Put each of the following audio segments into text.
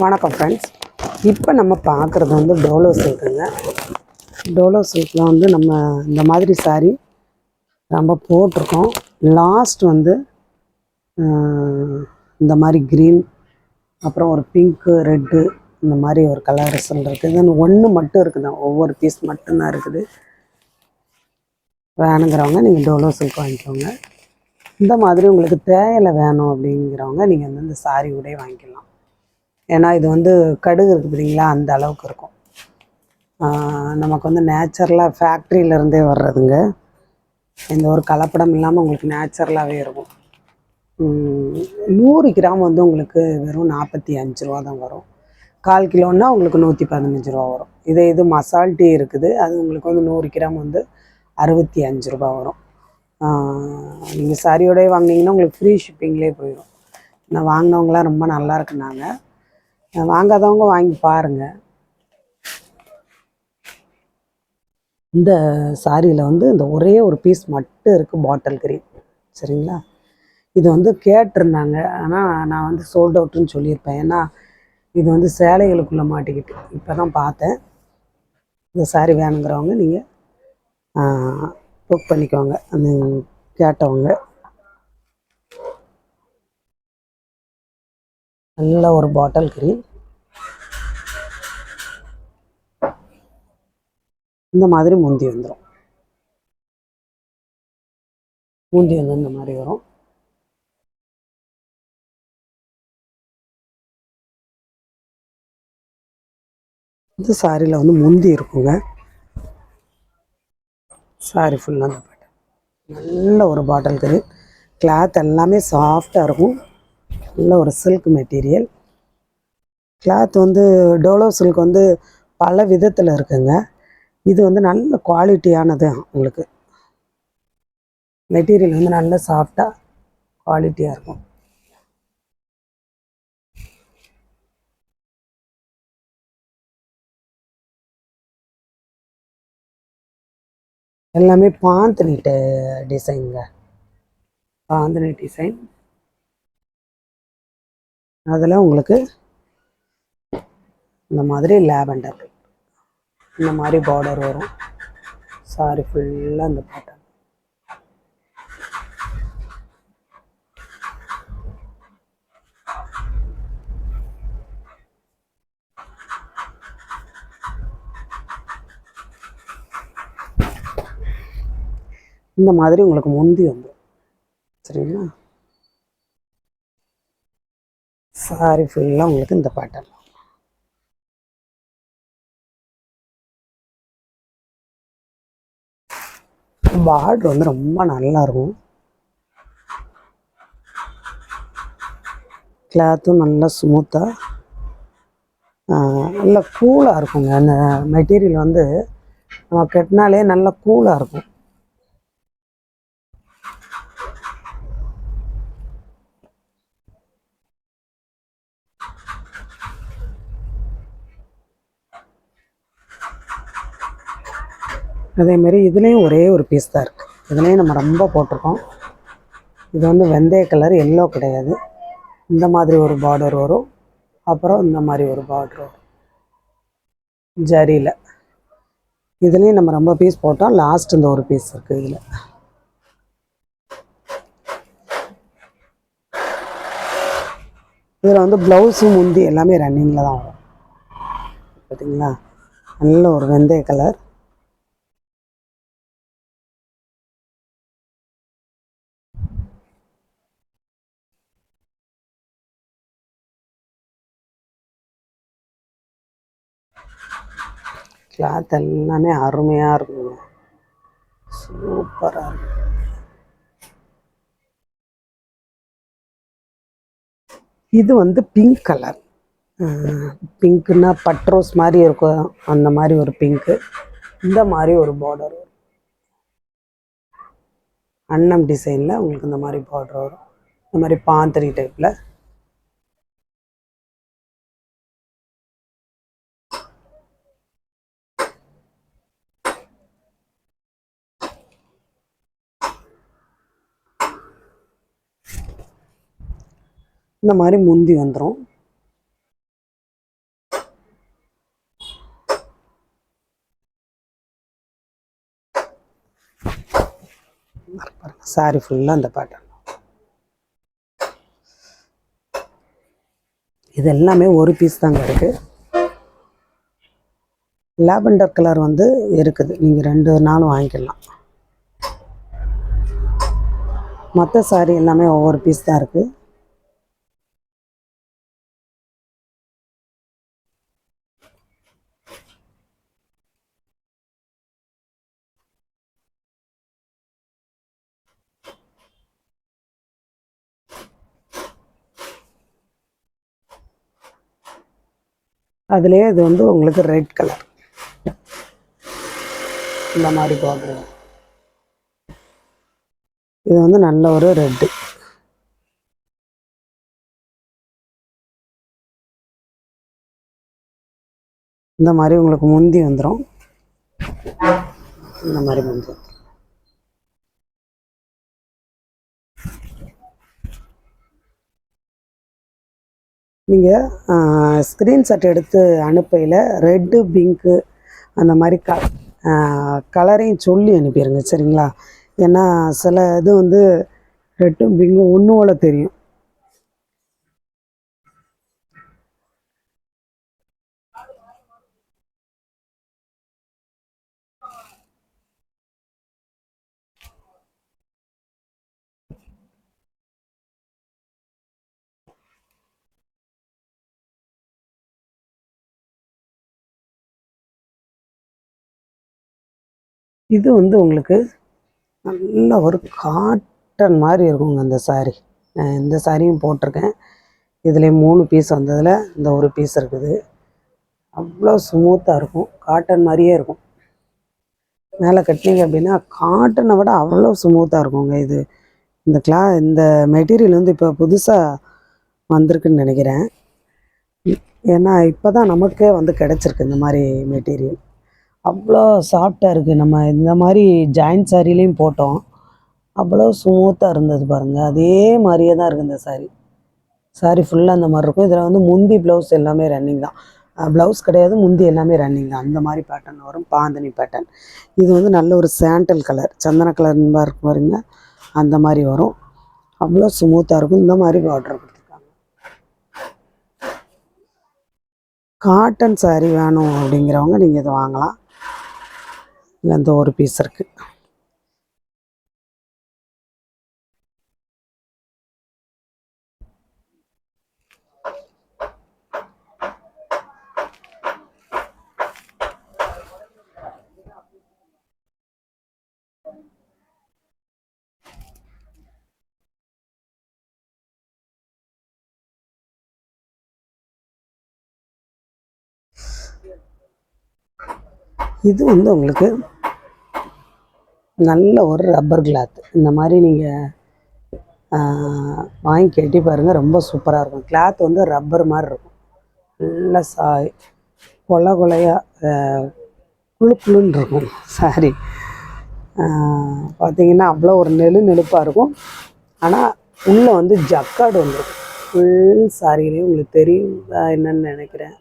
வணக்கம் ஃப்ரெண்ட்ஸ். இப்போ நம்ம பார்க்குறது வந்து டோலோ சில்க்குங்க. டோலோ சில்கில் வந்து நம்ம இந்த மாதிரி சாரீ நம்ம போட்டிருக்கோம். லாஸ்ட் வந்து இந்த மாதிரி க்ரீன், அப்புறம் ஒரு பிங்க்கு, ரெட்டு, இந்த மாதிரி ஒரு கலர் ரிசல்ட் இருக்குது. இது ஒன்று மட்டும் இருக்குதுதான், ஒவ்வொரு பீஸ் மட்டும்தான் இருக்குது. வேணுங்கிறவங்க நீங்கள் டோலோ சில்க் வாங்கிக்கோங்க. இந்த மாதிரி உங்களுக்கு தேயிலை வேணும் அப்படிங்கிறவங்க நீங்கள் வந்து இந்த சாரீ உடைய வாங்கிக்கலாம். ஏன்னா இது வந்து கடுகு இருக்குது பார்த்தீங்களா, அந்த அளவுக்கு இருக்கும். நமக்கு வந்து நேச்சுரலாக ஃபேக்ட்ரியிலேருந்தே வர்றதுங்க. எந்த ஒரு கலப்படம் இல்லாமல் உங்களுக்கு நேச்சுரலாகவே இருக்கும். 100 கிராம் வந்து உங்களுக்கு வெறும் 45 ரூபா தான் வரும். 1/4 கிலோன்னா உங்களுக்கு 115 ரூபா வரும். இது மசால் டீ இருக்குது, அது உங்களுக்கு வந்து 100 கிராம் வந்து 65 ரூபா வரும். நீங்கள் சாரியோடய வாங்கினீங்கன்னா உங்களுக்கு ஃப்ரீ ஷிப்பிங்லேயே போயிடும். நான் வாங்கினவங்களாம் ரொம்ப நல்லா இருக்குனாங்க. வாங்காதவங்க வாங்கி பாருங்கள். இந்த சாரியில் வந்து இந்த ஒரே ஒரு பீஸ் மட்டும் இருக்குது, பாட்டில் கிரீன். சரிங்களா, இது வந்து கேட்டிருந்தாங்க. ஆனால் நான் வந்து சோல்ட் அவுட்டுன்னு சொல்லியிருப்பேன். ஏன்னா இது வந்து சேலைகளுக்குள்ளே மாட்டிக்கிட்டு இப்போ தான் பார்த்தேன். இந்த சாரி வேணுங்கிறவங்க நீங்கள் புக் பண்ணிக்கோங்க. அந்த கேட்டவங்க நல்ல ஒரு பாட்டில் கிரீன். இந்த மாதிரி முந்தி வந்துடும். முந்தி வந்து இந்த மாதிரி வரும். இந்த சாரியில் வந்து முந்தி இருக்குங்க. சாரி ஃபுல்லாக நல்ல ஒரு பாட்டில் கிரீன். கிளாத் எல்லாமே சாஃப்டாக இருக்கும். நல்ல ஒரு சில்க் மெட்டீரியல். கிளாத் வந்து டோலோ சில்க் வந்து பல விதத்தில் இருக்குங்க. இது வந்து நல்ல குவாலிட்டியானது. உங்களுக்கு மெட்டீரியல் வந்து நல்ல சாஃப்டாக குவாலிட்டியாக இருக்கும். எல்லாமே பாந்தனி டிசைனுங்க. பாந்தனி டிசைன். அதில் உங்களுக்கு இந்த மாதிரி லேவெண்டர், இந்த மாதிரி பார்டர் வரும். சாரி ஃபுல்லாக இந்த பேட்டர்ன். இந்த மாதிரி உங்களுக்கு முந்தி வந்துடும். சரிங்களா, சாரி ஃபுல்லாக உங்களுக்கு இந்த பேட்டர்ன். பார்டர் வந்து ரொம்ப நல்லா இருக்கும். கிளாத்தும் நல்லா ஸ்மூத்தாக நல்லா கூலாக இருக்குங்க. அந்த மெட்டீரியல் வந்து நம்ம கட்டினாலே நல்லா கூலாக இருக்கும். அதேமாரி இதுலேயும் ஒரே ஒரு பீஸ் தான் இருக்குது. இதுலேயும் நம்ம ரொம்ப போட்டிருக்கோம். இது வந்து வெந்தய கலர், எல்லோ கிடையாது. இந்த மாதிரி ஒரு பார்டர் வரும். அப்புறம் இந்த மாதிரி ஒரு பார்டர் வரும் ஜரியில். இதுலேயும் நம்ம ரொம்ப பீஸ் போட்டோம். லாஸ்ட் இந்த ஒரு பீஸ் இருக்குது. இதில் வந்து ப்ளவுஸும் முந்தி எல்லாமே ரன்னிங்கில் தான் வரும். பார்த்தீங்களா, நல்ல ஒரு வெந்தய கலர். கிளாத் எல்லாமே அருமையாக இருக்குங்க. சூப்பராக இருக்கும். இது வந்து பிங்க் கலர். பிங்க்குன்னா பட்ரோஸ் மாதிரி இருக்கும், அந்த மாதிரி ஒரு பிங்க்கு. இந்த மாதிரி ஒரு பார்டர் வரும். அன்னம் டிசைனில் உங்களுக்கு இந்த மாதிரி பார்டர் வரும். இந்த மாதிரி பாந்தரி டைப்பில். இந்த மாதிரி முந்தி வந்துடும். சாரி ஃபுல்லாக அந்த பேட்டர்ன். இது எல்லாமே ஒரு பீஸ் தாங்க இருக்குது. லாவெண்டர் கலர் வந்து இருக்குது, நீங்கள் 2 நாளும் வாங்கிக்கலாம். மற்ற சாரி எல்லாமே ஒவ்வொரு பீஸ் தான் இருக்குது. அதுலேயே இது வந்து உங்களுக்கு ரெட் கலர் இந்த மாதிரி பார்க்குறோம். இது வந்து நல்ல ஒரு ரெட்டு. இந்த மாதிரி உங்களுக்கு முந்தி வந்துடும். இந்த மாதிரி முந்தி வந்துடும். நீங்கள் ஸ்க்ரீன்ஷாட் எடுத்து அனுப்பையில் ரெட்டு பிங்க்கு அந்த மாதிரி கலரையும் சொல்லி அனுப்பிடுங்க சரிங்களா. ஏன்னா சில இது வந்து ரெட்டும் பிங்கும் ஒன்று போல தெரியும். இது வந்து உங்களுக்கு நல்ல ஒரு காட்டன் மாதிரி இருக்குங்க அந்த சாரீ. இந்த சாரியும் போட்டிருக்கேன். இதில் 3 பீஸ் வந்ததில் இந்த ஒரு பீஸ் இருக்குது. அவ்வளோ ஸ்மூத்தாக இருக்கும், காட்டன் மாதிரியே இருக்கும். மேலே கட்டினீங்க அப்படின்னா காட்டனை விட அவ்வளோ ஸ்மூத்தாக இருக்குங்க. இது இந்த மெட்டீரியல் வந்து இப்போ புதுசாக வந்திருக்குன்னு நினைக்கிறேன். ஏன்னா இப்போ தான் நமக்கே வந்து கிடச்சிருக்கு இந்த மாதிரி மெட்டீரியல். அவ்வளோ சாஃப்டாக இருக்குது. நம்ம இந்த மாதிரி ஜாயின்ட் சாரிலையும் போட்டோம், அவ்வளோ ஸ்மூத்தாக இருந்தது பாருங்கள். அதே மாதிரியே தான் இருக்குது இந்த சாரி ஃபுல்லாக அந்த மாதிரி இருக்கும். இதில் வந்து முந்தி ப்ளவுஸ் எல்லாமே ரன்னிங் தான். ப்ளவுஸ் கிடையாது, முந்தி எல்லாமே ரன்னிங் தான். அந்த மாதிரி பேட்டர்ன் வரும், பாந்தனி பேட்டர்ன். இது வந்து நல்ல ஒரு சாண்டல் கலர், சந்தன கலர் இருக்கு பாருங்க, அந்த மாதிரி வரும். அவ்வளோ ஸ்மூத்தாக இருக்கும். இந்த மாதிரி பார்டர் கொடுத்துருக்காங்க. காட்டன் சாரீ வேணும் அப்படிங்கிறவங்க நீங்கள் இதை வாங்கலாம். இல்லை இந்த ஒரு பீஸ் இருக்குது. இது வந்து உங்களுக்கு நல்ல ஒரு ரப்பர் கிளாத். இந்த மாதிரி நீங்கள் வாங்கி கட்டி பாருங்கள், ரொம்ப சூப்பராக இருக்கும். கிளாத் வந்து ரப்பர் மாதிரி இருக்கும். நல்ல கொலை கொலையாக குழு குழுன்னு இருக்கும் சாரி. பார்த்திங்கன்னா அவ்வளோ ஒரு நெழுப்பாக இருக்கும். ஆனால் உள்ளே வந்து ஜக்காடு வந்துடும். ஃபுல் சாரிலையும் உங்களுக்கு தெரியும் என்னன்னு நினைக்கிறேன்.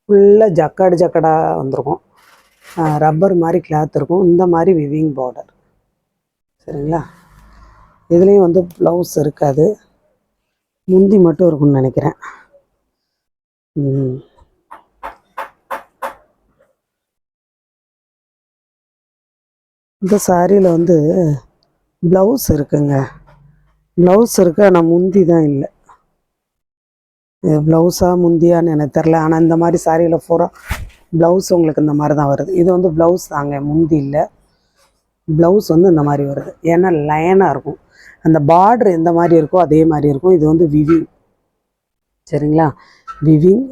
ஃபுல்லாக ஜக்காடாக வந்துருக்கும். ரப்பர் மாதிரி கிளாத் இருக்கும். இந்த மாதிரி விவிங் பார்டர் சரிங்களா. இதுலேயும் வந்து ப்ளவுஸ் இருக்காது, முந்தி மட்டும் இருக்கும்னு நினைக்கிறேன். இந்த சாரியில் வந்து ப்ளவுஸ் இருக்குங்க, ப்ளவுஸ் இருக்குது. ஆனால் முந்தி தான் இல்லை. ப்ளவுஸாக முந்தியான்னு எனக்கு தெரில. ஆனால் இந்த மாதிரி சாரியில் பூரா ப்ளவுஸ் உங்களுக்கு இந்த மாதிரி தான் வருது. இது வந்து ப்ளவுஸ் தாங்க, முந்தி இல்லை. ப்ளவுஸ் வந்து இந்த மாதிரி வருது. ஏன்னா லைனாக இருக்கும். அந்த பார்டர் எந்த மாதிரி இருக்கோ அதே மாதிரி இருக்கும். இது வந்து விவிங் சரிங்களா. விவிங்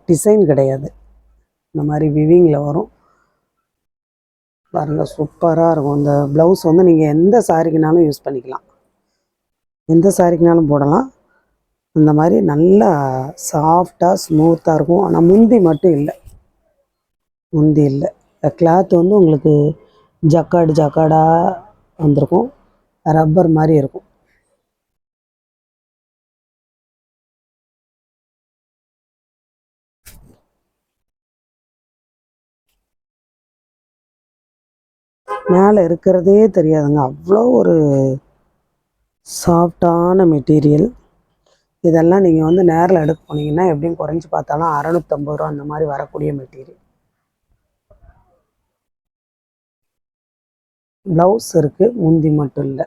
டிசைன் கிடையாது, இந்த மாதிரி விவிங்கில் வரும் பாருங்கள். சூப்பராக இருக்கும். இந்த ப்ளவுஸ் வந்து நீங்கள் எந்த சாரிக்குனாலும் யூஸ் பண்ணிக்கலாம், எந்த சாரிக்குனாலும் போடலாம். இந்த மாதிரி நல்லா சாஃப்டாக ஸ்மூத்தாக இருக்கும். ஆனால் முந்தி மட்டும் இல்லை, முந்தி இல்லை. கிளாத் வந்து உங்களுக்கு ஜக்காடாக வந்திருக்கும், ரப்பர் மாதிரி இருக்கும். மேலே இருக்கிறதே தெரியாதுங்க. அவ்வளோ ஒரு சாஃப்டான மெட்டீரியல். இதெல்லாம் நீங்கள் வந்து நேரில் எடுக்க போனீங்கன்னா எப்படியும் குறைஞ்சி பார்த்தாலும் 650 ரூபா அந்த மாதிரி வரக்கூடிய மெட்டீரியல். ப்ளவுஸ் இருக்குது, முந்தி மட்டும் இல்லை.